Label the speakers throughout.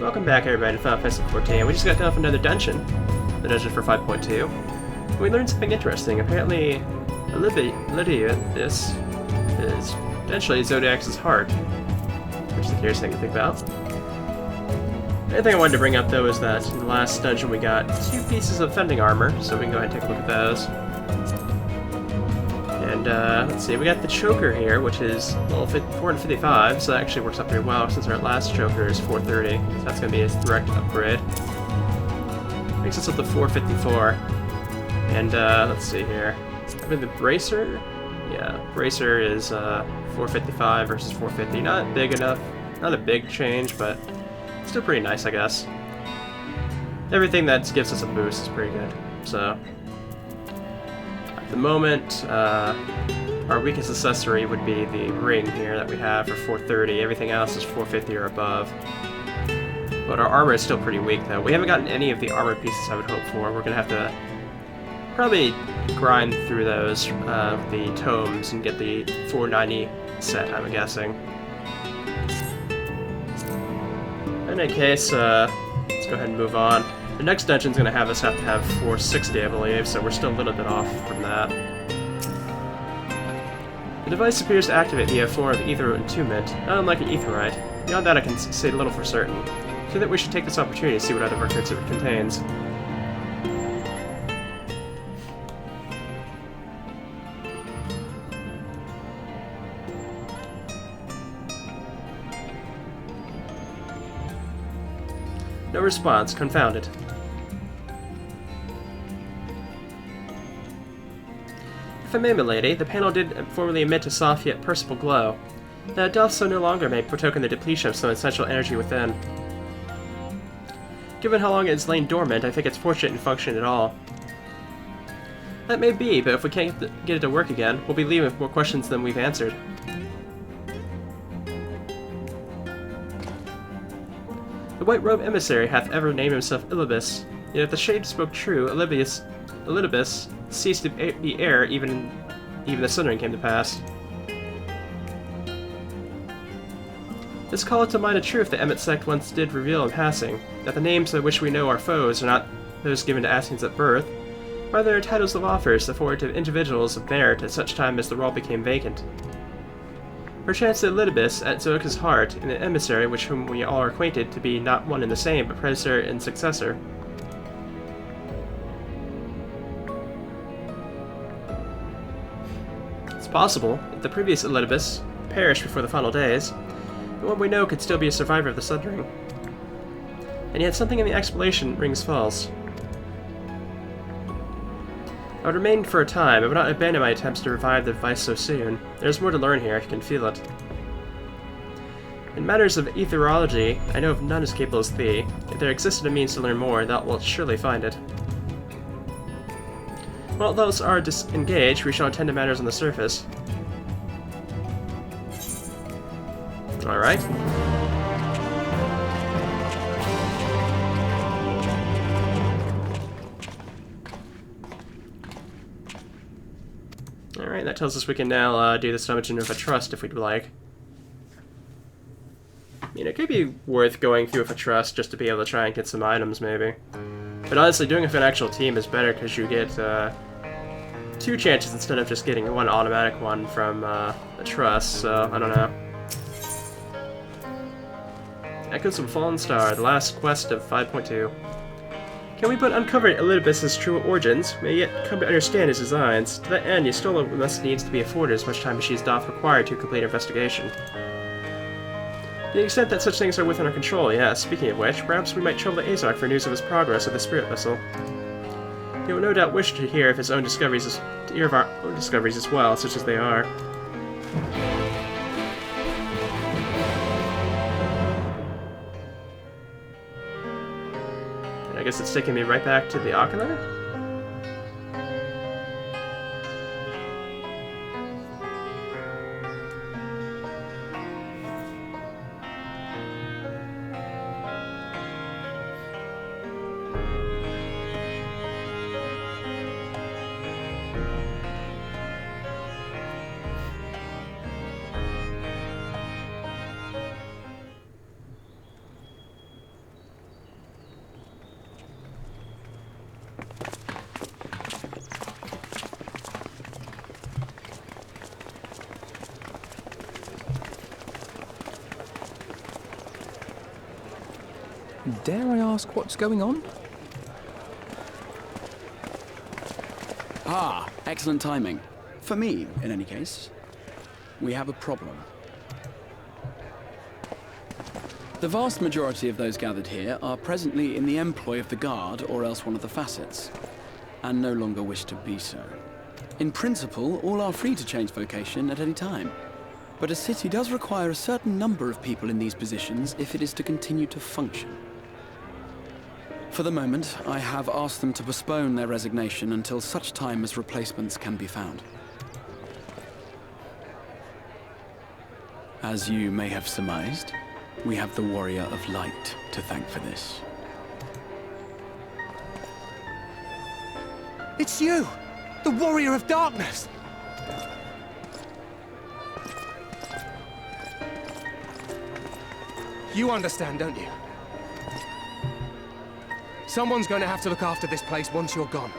Speaker 1: Welcome back everybody to Final Fantasy XIV. We just got done with another dungeon. The dungeon for 5.2. We learned something interesting. Apparently, Lydia, this is potentially Zodiac's heart. Which is a curious thing to think about. The other thing I wanted to bring up though is that in the last dungeon we got 2 pieces of fending armor, so we can go ahead and take a look at those. And let's see, we got the choker here, which is level 455, so that actually works out pretty well since our last choker is 430, so that's going to be a direct upgrade. Makes us up to 454. And let's see here. I mean, the bracer? Yeah, bracer is 455 versus 450. Not big enough, not a big change, but still pretty nice, I guess. Everything that gives us a boost is pretty good, so. At the moment, our weakest accessory would be the ring here that we have for 430. Everything else is 450 or above. But our armor is still pretty weak, though. We haven't gotten any of the armor pieces I would hope for. We're going to have to probably grind through those, the tomes, and get the 490 set, I'm guessing. In any case, let's go ahead and move on. The next dungeon's going to have us have to have 460, I believe, so we're still a little bit off from that. The device appears to activate via a form of ether entombment, not unlike an aetherite. Beyond that I can say little for certain, so that we should take this opportunity to see what other records it contains. No response. Confounded. If I may, milady, the panel did formerly emit a soft yet perceptible glow. That it doth so no longer may betoken the depletion of some essential energy within. Given how long it has lain dormant, I think it's fortunate in functioning at all. That may be, but if we can't get it to work again, we'll be leaving with more questions than we've answered. The white-robed emissary hath ever named himself Ilibis, yet if the shade spoke true, Elidibus ceased to be air even the sundering came to pass. This calleth to mind a truth the Emmet sect once did reveal in passing, that the names by which we know our foes are not those given to Ascians at birth, rather are titles of offers afforded to individuals of merit at such time as the role became vacant. Perchance the Elidibus at Zoka's heart, and the emissary which whom we all are acquainted to be not one and the same, but predecessor and successor. It's possible that the previous Elidibus perished before the final days, and what we know could still be a survivor of the Sundering. And yet something in the explanation rings false. I would remain for a time, but would not abandon my attempts to revive the device so soon. There's more to learn here, I can feel it. In matters of etherology, I know of none as capable as thee. If there existed a means to learn more, thou wilt surely find it. While those are disengaged, we shall attend to matters on the surface. Alright. Alright, that tells us we can now do this dungeon with a trust if we'd like. I mean, it could be worth going through with a trust just to be able to try and get some items, maybe. But honestly, doing it with an actual team is better because you get 2 chances instead of just getting 1 automatic one from a trust, so I don't know. Echoes of a Fallen Star, the last quest of 5.2. Can we but uncover Elidibus' true origins, may yet come to understand his designs. To that end, Yustola must needs to be afforded as much time as she is doth required to complete her investigation. To the extent that such things are within our control, yes. Speaking of which, perhaps we might trouble the Azark for news of his progress with the spirit vessel. He will no doubt wish to hear of his own discoveries, to hear of our own discoveries as well, such as they are. I guess it's taking me right back to the Ocular?
Speaker 2: Dare I ask what's going on?
Speaker 3: Ah, excellent timing. For me, in any case. We have a problem. The vast majority of those gathered here are presently in the employ of the Guard or else one of the facets, and no longer wish to be so. In principle, all are free to change vocation at any time, but a city does require a certain number of people in these positions if it is to continue to function. For the moment, I have asked them to postpone their resignation until such time as replacements can be found. As you may have surmised, we have the Warrior of Light to thank for this.
Speaker 4: It's you! The Warrior of Darkness! You understand, don't you? Someone's going to have to look after this place once you're gone.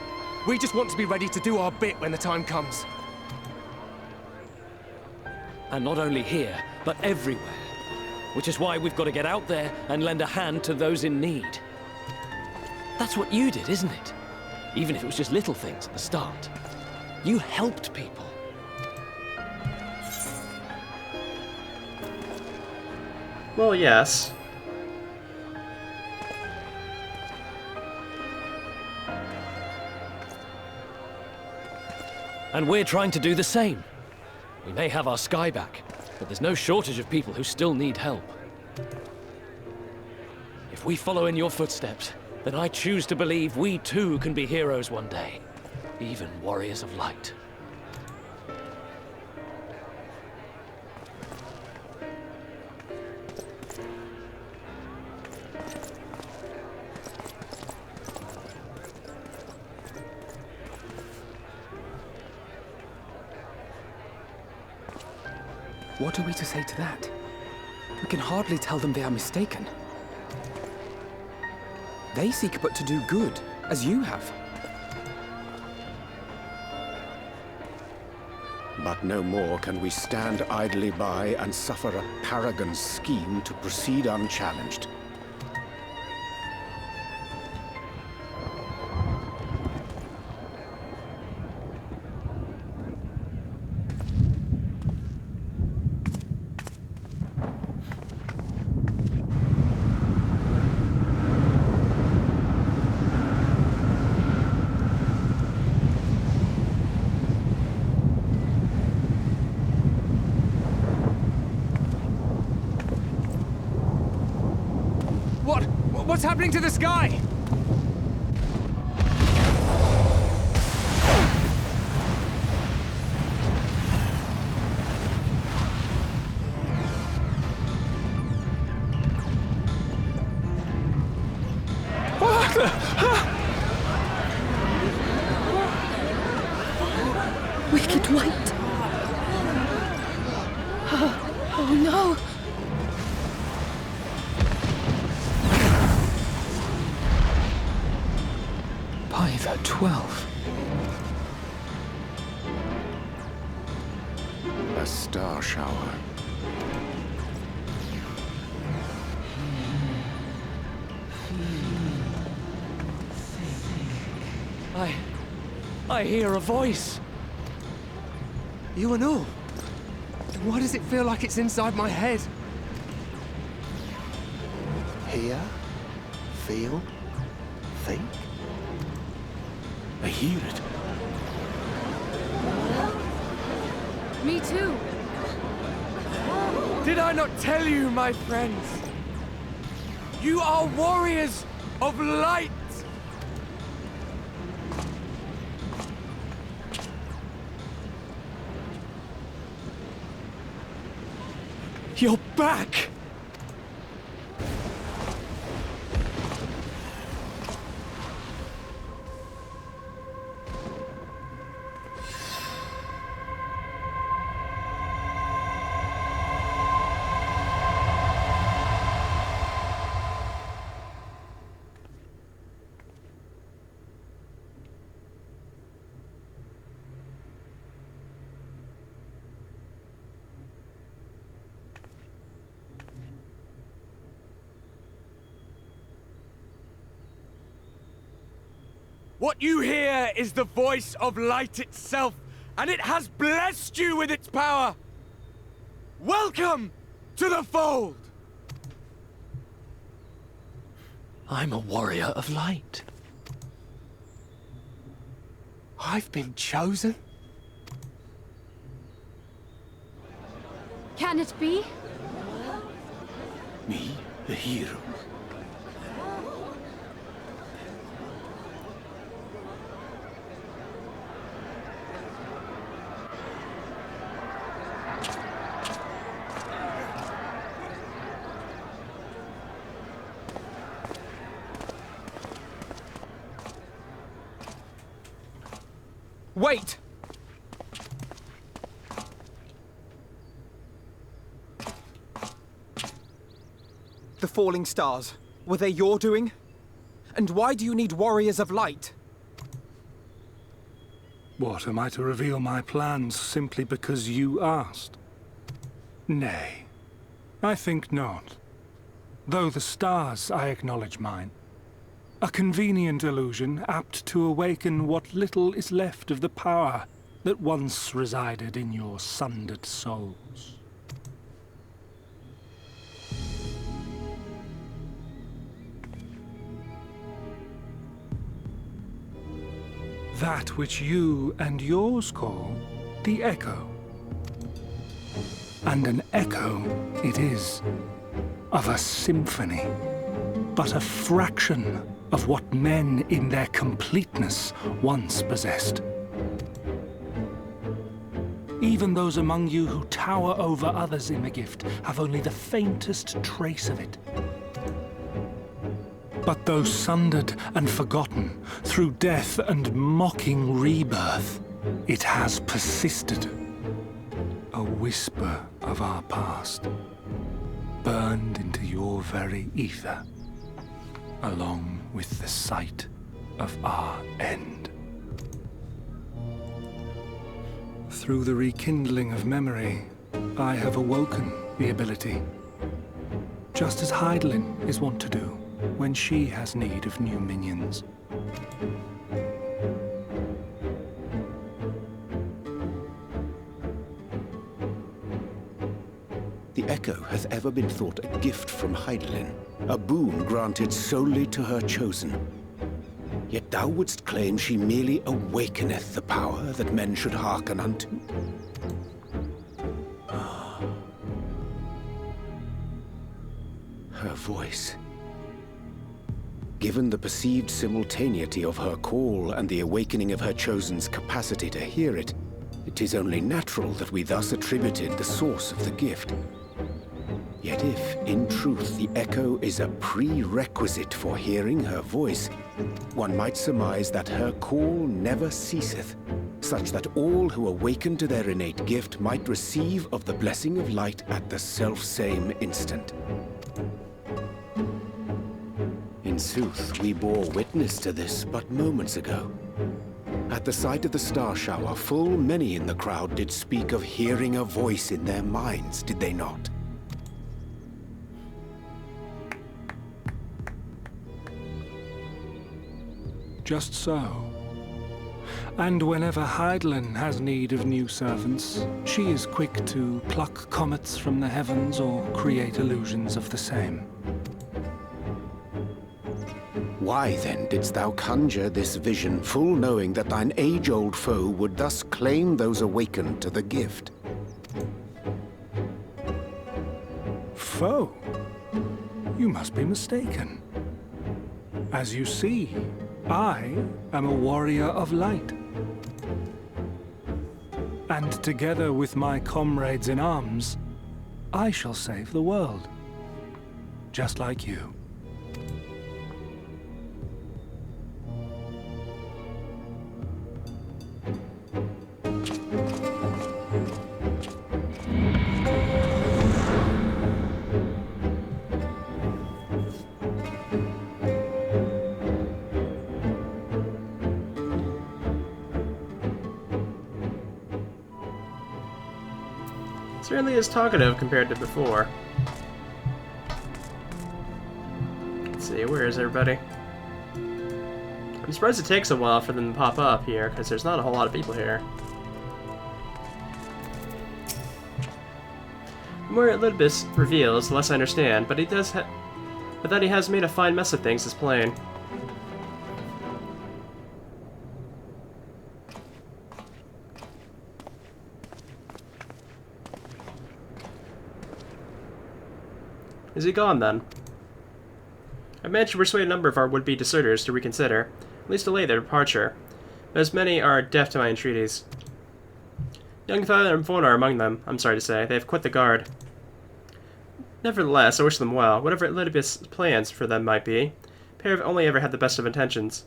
Speaker 4: We just want to be ready to do our bit when the time comes.
Speaker 5: And not only here, but everywhere. Which is why we've got to get out there and lend a hand to those in need. That's what you did, isn't it? Even if it was just little things at the start. You helped people.
Speaker 1: Well, yes.
Speaker 5: And we're trying to do the same. We may have our sky back, but there's no shortage of people who still need help. If we follow in your footsteps, then I choose to believe we too can be heroes one day. Even warriors of light.
Speaker 2: What are we to say to that? We can hardly tell them they are mistaken. They seek but to do good, as you have.
Speaker 6: But no more can we stand idly by and suffer a paragon's scheme to proceed unchallenged.
Speaker 4: What's happening to the sky?
Speaker 7: Wicked White. Oh no!
Speaker 2: By the 12.
Speaker 6: A star shower.
Speaker 5: I hear a voice.
Speaker 4: You and all? Why does it feel like it's inside my head?
Speaker 6: Hear? Feel? Think?
Speaker 5: I hear it.
Speaker 7: Me too.
Speaker 4: Did I not tell you, my friends? You are warriors of light!
Speaker 5: You're back!
Speaker 4: What you hear is the voice of light itself, and it has blessed you with its power. Welcome to the fold!
Speaker 5: I'm a warrior of light.
Speaker 4: I've been chosen?
Speaker 7: Can it be?
Speaker 6: Me, the hero.
Speaker 2: Wait! The falling stars, were they your doing? And why do you need warriors of light?
Speaker 8: What, am I to reveal my plans simply because you asked? Nay, I think not. Though the stars, I acknowledge mine. A convenient illusion, apt to awaken what little is left of the power that once resided in your sundered souls. That which you and yours call the echo. And an echo it is, of a symphony, but a fraction of what men in their completeness once possessed. Even those among you who tower over others in the gift have only the faintest trace of it. But though sundered and forgotten through death and mocking rebirth, it has persisted. A whisper of our past, burned into your very ether, along with the sight of our end. Through the rekindling of memory, I have awoken the ability, just as Heidelin is wont to do when she has need of new minions.
Speaker 6: The Echo hath ever been thought a gift from Heidelin, a boon granted solely to her chosen. Yet thou wouldst claim she merely awakeneth the power that men should hearken unto? Her voice. Given the perceived simultaneity of her call and the awakening of her chosen's capacity to hear it, it is only natural that we thus attributed the source of the gift. Yet if, in truth, the echo is a prerequisite for hearing her voice, one might surmise that her call never ceaseth, such that all who awaken to their innate gift might receive of the blessing of light at the self-same instant. In sooth, we bore witness to this but moments ago. At the sight of the star shower, full many in the crowd did speak of hearing a voice in their minds, did they not?
Speaker 8: Just so. And whenever Heidelin has need of new servants, she is quick to pluck comets from the heavens or create illusions of the same.
Speaker 6: Why then didst thou conjure this vision, full knowing that thine age-old foe would thus claim those awakened to the gift?
Speaker 8: Foe? You must be mistaken. As you see, I am a warrior of light. And together with my comrades in arms, I shall save the world. Just like you.
Speaker 1: Certainly is talkative compared to before. Let's see, where is everybody? I'm surprised it takes a while for them to pop up here, because there's not a whole lot of people here. The more Elidibus reveals, the less I understand, but but that he has made a fine mess of things is plain. Is he gone, then? I managed to persuade a number of our would-be deserters to reconsider, at least delay their departure, but as many are deaf to my entreaties. Young Father and Von are among them, I'm sorry to say. They have quit the guard. Nevertheless, I wish them well, whatever Elidibus' plans for them might be. The pair have only ever had the best of intentions.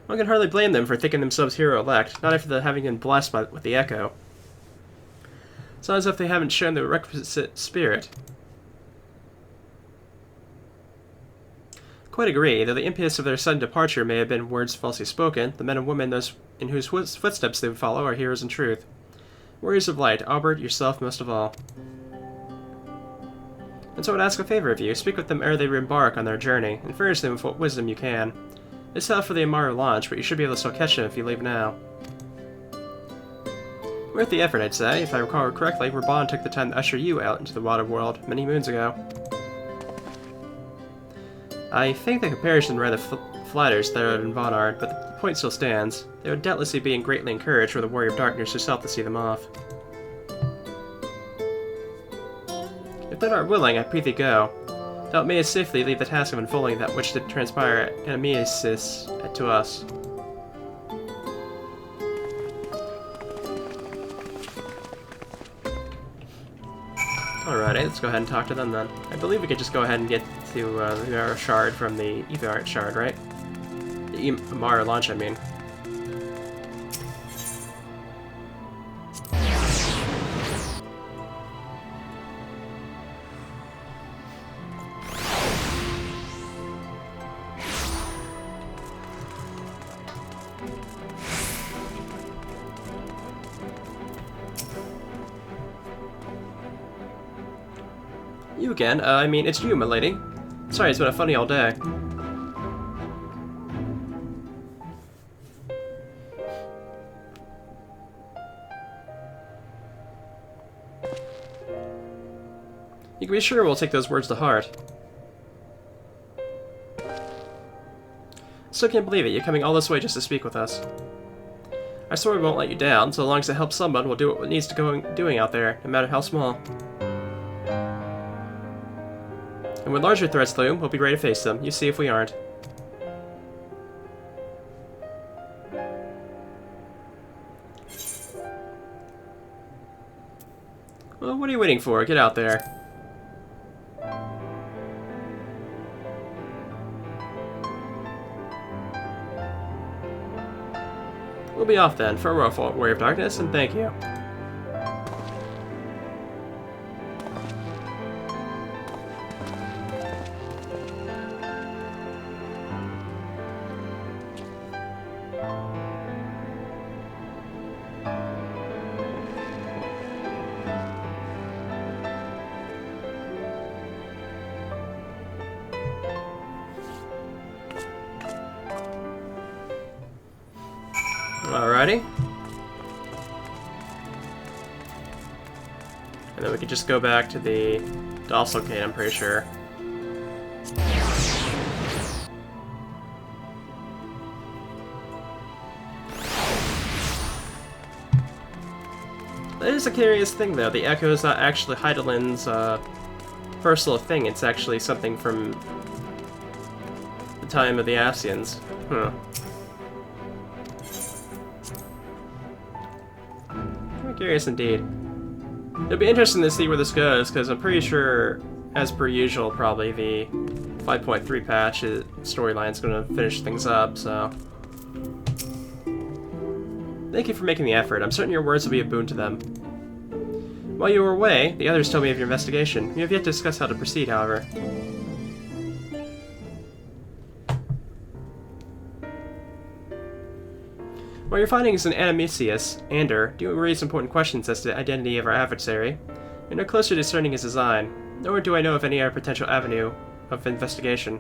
Speaker 1: One can hardly blame them for thinking themselves hero-elect, not after having been blessed with the Echo. It's not as if they haven't shown the requisite spirit. Quite agree, though the impetus of their sudden departure may have been words falsely spoken, the men and women in whose footsteps they would follow are heroes in truth. Warriors of light, Albert, yourself most of all. And so I would ask a favor of you, speak with them ere they embark on their journey, and furnish them with what wisdom you can. They set out for the Amaru launch, but you should be able to still catch them if you leave now. Worth the effort, I'd say. If I recall correctly, Reborn took the time to usher you out into the water world many moons ago. I think the comparison rather flatters Therod and Vonard, but the point still stands. They would doubtlessly be greatly encouraged were the Warrior of Darkness herself to see them off. If they are willing, I prithee go. Thou mayest safely leave the task of unfolding that which did transpire at Enemesis to us. Alrighty, let's go ahead and talk to them then. I believe we could just go ahead and get to our shard from the Evar shard, right? The Amaru launch, I mean. You again? I mean, it's you, my lady. Sorry, it's been a funny all day. You can be sure we'll take those words to heart. Still can't believe it, you're coming all this way just to speak with us. I swear we won't let you down, so long as it helps someone, we'll do what needs to go doing out there, no matter how small. And when larger threats loom, we'll be ready to face them. You see if we aren't. Well, what are you waiting for? Get out there. We'll be off then. Farewell, Warrior of Darkness, and thank you. Alrighty. And then we can just go back to the Dosselcade, I'm pretty sure. That is a curious thing, though. The Echo is not actually Heidelin's personal thing. It's actually something from the time of the Ascians. Huh. Curious indeed. It'll be interesting to see where this goes, because I'm pretty sure, as per usual, probably the 5.3 patch storyline is going to finish things up, so... Thank you for making the effort. I'm certain your words will be a boon to them. While you were away, the others told me of your investigation. We have yet to discuss how to proceed, however. While your findings in Animisius, Ander, do raise important questions as to the identity of our adversary, you're no closer to discerning his design, nor do I know of any other potential avenue of investigation.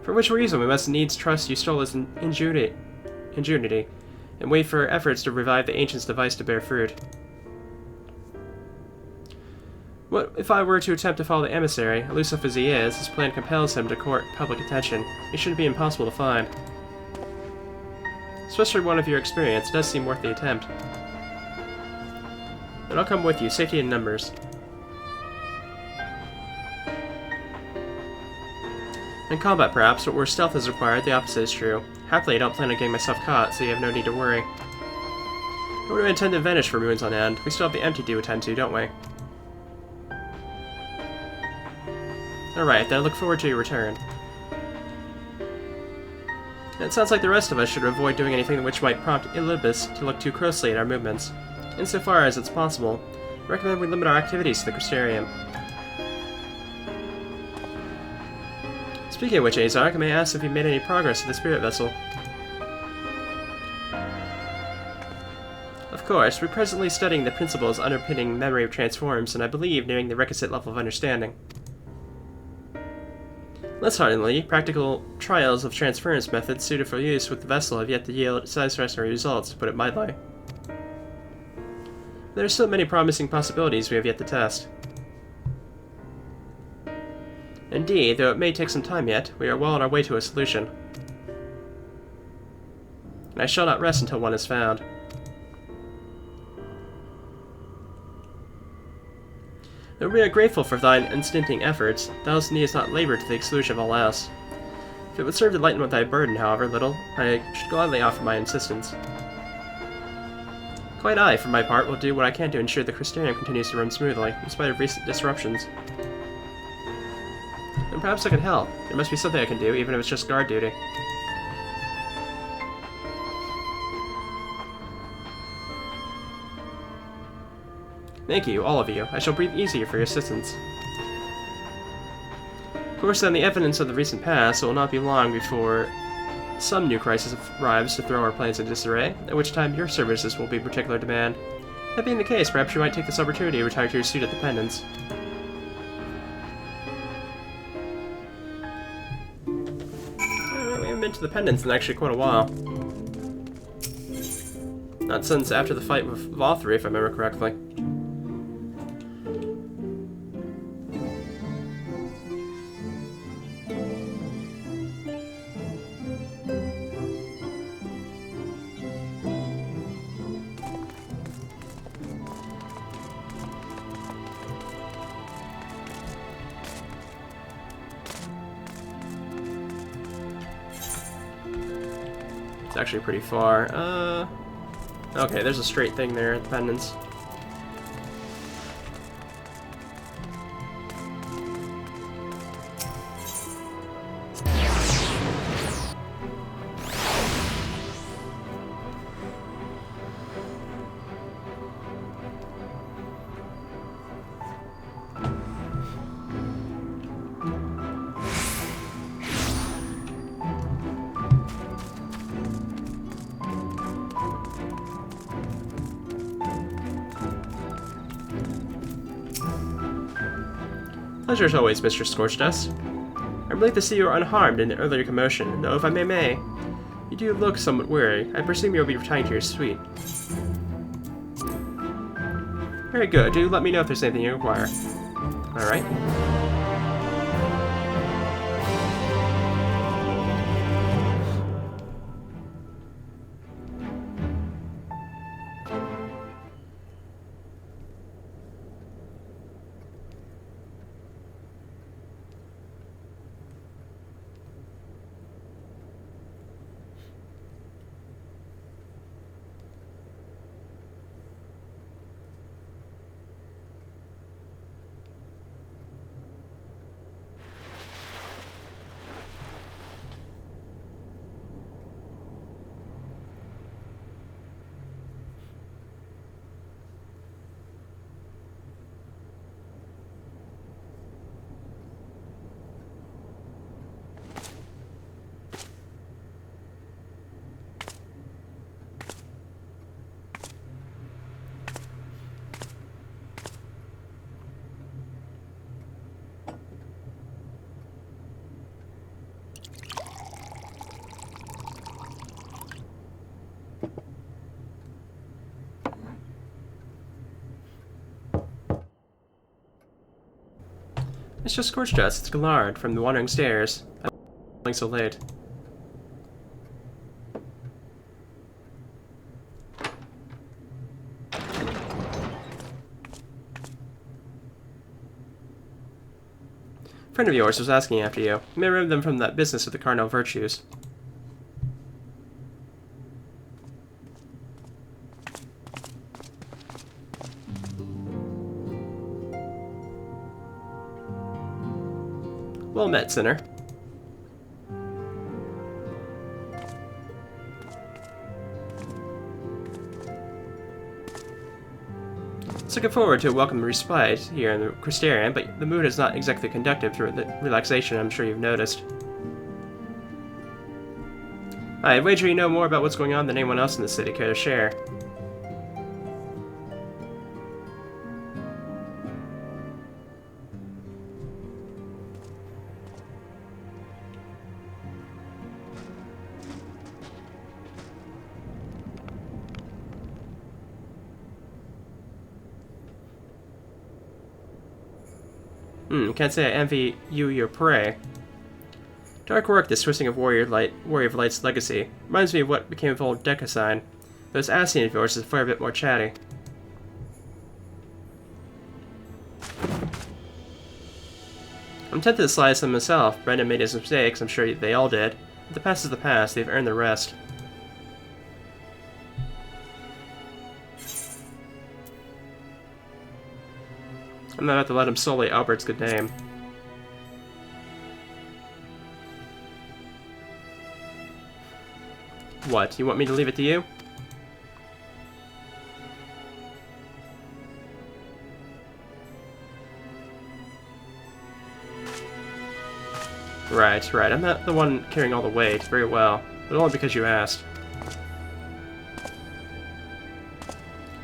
Speaker 1: For which reason we must needs trust Eustolla's ingenuity, and wait for her efforts to revive the ancient's device to bear fruit. What if I were to attempt to follow the emissary? Elusive as he is, his plan compels him to court public attention. He shouldn't be impossible to find. Especially one of your experience, it does seem worth the attempt. Then I'll come with you, safety in numbers. In combat, perhaps, but where stealth is required, the opposite is true. Happily, I don't plan on getting myself caught, so you have no need to worry. Nor do I intend to vanish for moons on end. We still have the empty to attend to, don't we? Alright, then I look forward to your return. It sounds like the rest of us should avoid doing anything which might prompt Elibis to look too closely at our movements. Insofar as it's possible, I recommend we limit our activities to the Crystarium. Speaking of which, Azark, may I ask if you made any progress with the spirit vessel? Of course, we're presently studying the principles underpinning memory transforms, and I believe nearing the requisite level of understanding. Less heartedly, practical trials of transference methods suited for use with the vessel have yet to yield satisfactory results, to put it mildly. There are still many promising possibilities we have yet to test. Indeed, though it may take some time yet, we are well on our way to a solution. And I shall not rest until one is found. Though we are grateful for thine unstinting efforts, thou needest not labor to the exclusion of all else. If it would serve to lighten thy burden, however little, I should gladly offer my assistance. Quite I, for my part, will do what I can to ensure the Crystarium continues to run smoothly, in spite of recent disruptions. And perhaps I can help. There must be something I can do, even if it's just guard duty. Thank you, all of you. I shall breathe easier for your assistance. Of course, then, the evidence of the recent past, it will not be long before some new crisis arrives to throw our plans into disarray, at which time your services will be in particular demand. That being the case, perhaps you might take this opportunity to retire to your seat at the Pendants. We haven't been to the Pendants in actually quite a while. Not since after the fight with Vothri, if I remember correctly. It's actually pretty far. Okay, there's a straight thing there at the Pendants. Pleasure as always, Mr. Scorchdust. I'm relieved to see you are unharmed in the earlier commotion, though if I may, you do look somewhat weary. I presume you'll be retiring to your suite. Very good. Do let me know if there's anything you require. Alright. It's just Scorched Dust. It's Gallard from the Wandering Stairs. I'm playing so late. A friend of yours was asking after you. You may remember them from that business of the cardinal virtues. Well met, sinner. It's looking forward to a welcome respite here in the Crystarium, but the mood is not exactly conducive to the relaxation I'm sure you've noticed. I wager you know more about what's going on than anyone else in the city care to share. Can't say I envy you your prey. Dark work, this twisting of Warrior of Light's legacy. Reminds me of what became of old Decasine. Those Ascian of yours is far a bit more chatty. I'm tempted to slice them myself. Brendan made his mistakes, I'm sure they all did. But the past is the past, they've earned the rest. I'm not about to let him sully Albert's good name. What, you want me to leave it to you? Right, I'm not the one carrying all the weight, very well, but only because you asked.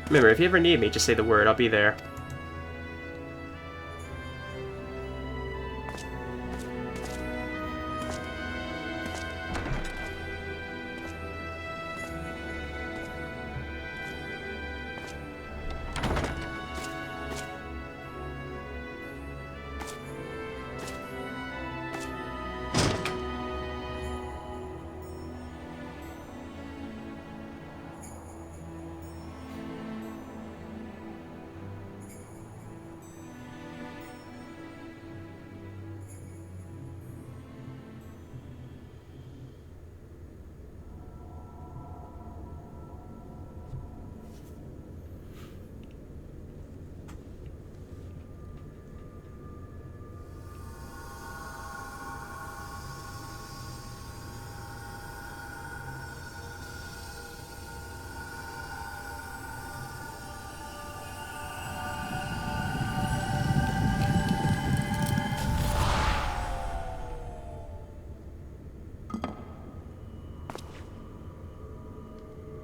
Speaker 1: Remember, if you ever need me, just say the word, I'll be there.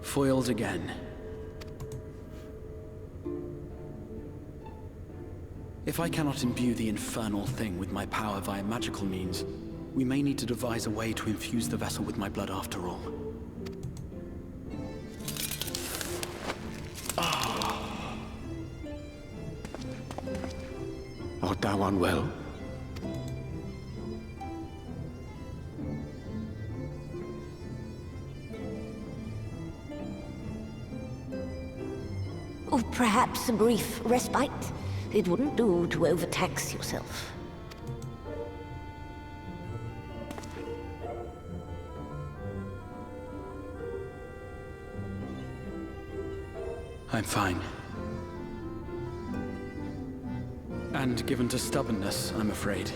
Speaker 3: Foiled again. If I cannot imbue the infernal thing with my power via magical means, we may need to devise a way to infuse the vessel with my blood after all.
Speaker 6: Art thou unwell?
Speaker 9: Or perhaps a brief respite. It wouldn't do to overtax yourself.
Speaker 3: I'm fine. And given to stubbornness, I'm afraid.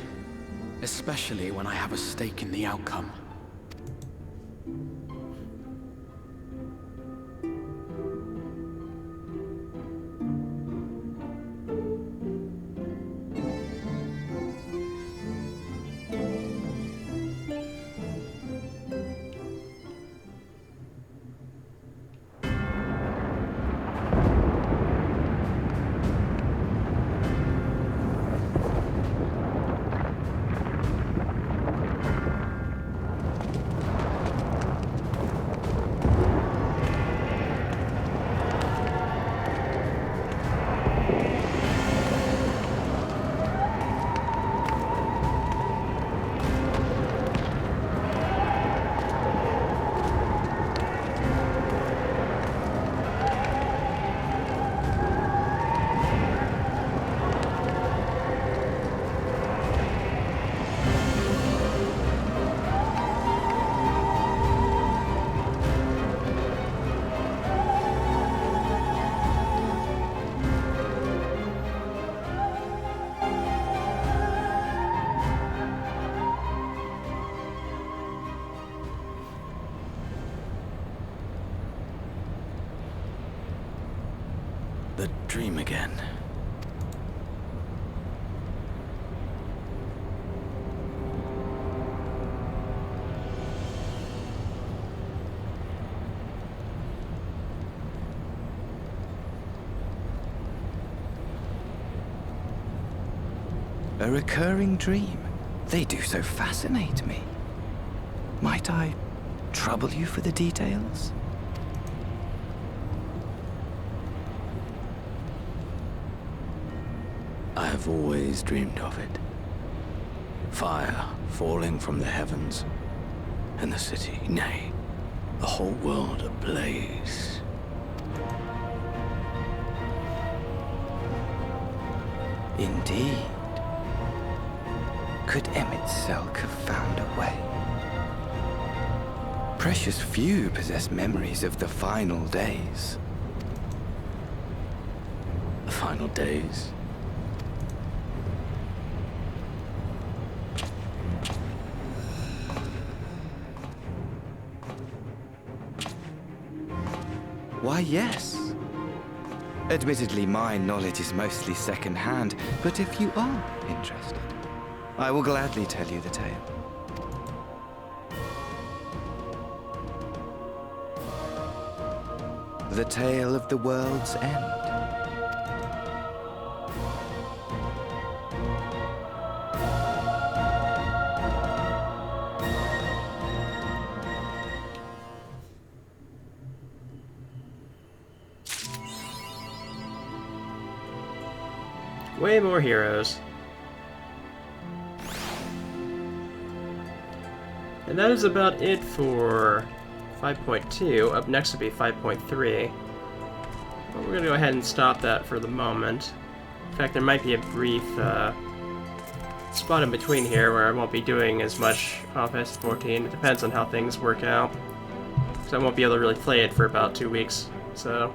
Speaker 3: Especially when I have a stake in the outcome. again.
Speaker 10: A recurring dream. They do so fascinate me. Might I trouble you for the details?
Speaker 3: I have always dreamed of it. Fire falling from the heavens, and the city, nay, the whole world ablaze.
Speaker 10: Indeed. Could Emmett Selk have found a way? Precious few possess memories of the final days.
Speaker 3: The final days?
Speaker 10: Why, yes. Admittedly, my knowledge is mostly second-hand, but if you are interested, I will gladly tell you the tale. The tale of the world's end.
Speaker 1: Way more heroes. And that is about it for 5.2. Up next will be 5.3. But we're going to go ahead and stop that for the moment. In fact, there might be a brief spot in between here where I won't be doing as much Offense 14. It depends on how things work out. So I won't be able to really play it for about 2 weeks. So,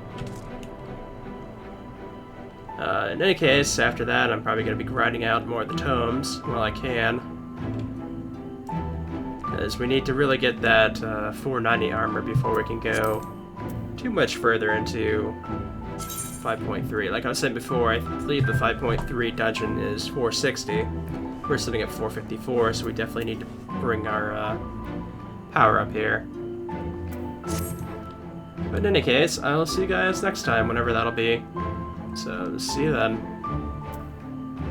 Speaker 1: in any case, after that, I'm probably going to be grinding out more of the tomes while I can. Because we need to really get that 490 armor before we can go too much further into 5.3. Like I was saying before, I believe the 5.3 dungeon is 460. We're sitting at 454, so we definitely need to bring our power up here. But in any case, I'll see you guys next time, whenever that'll be. So, see you then.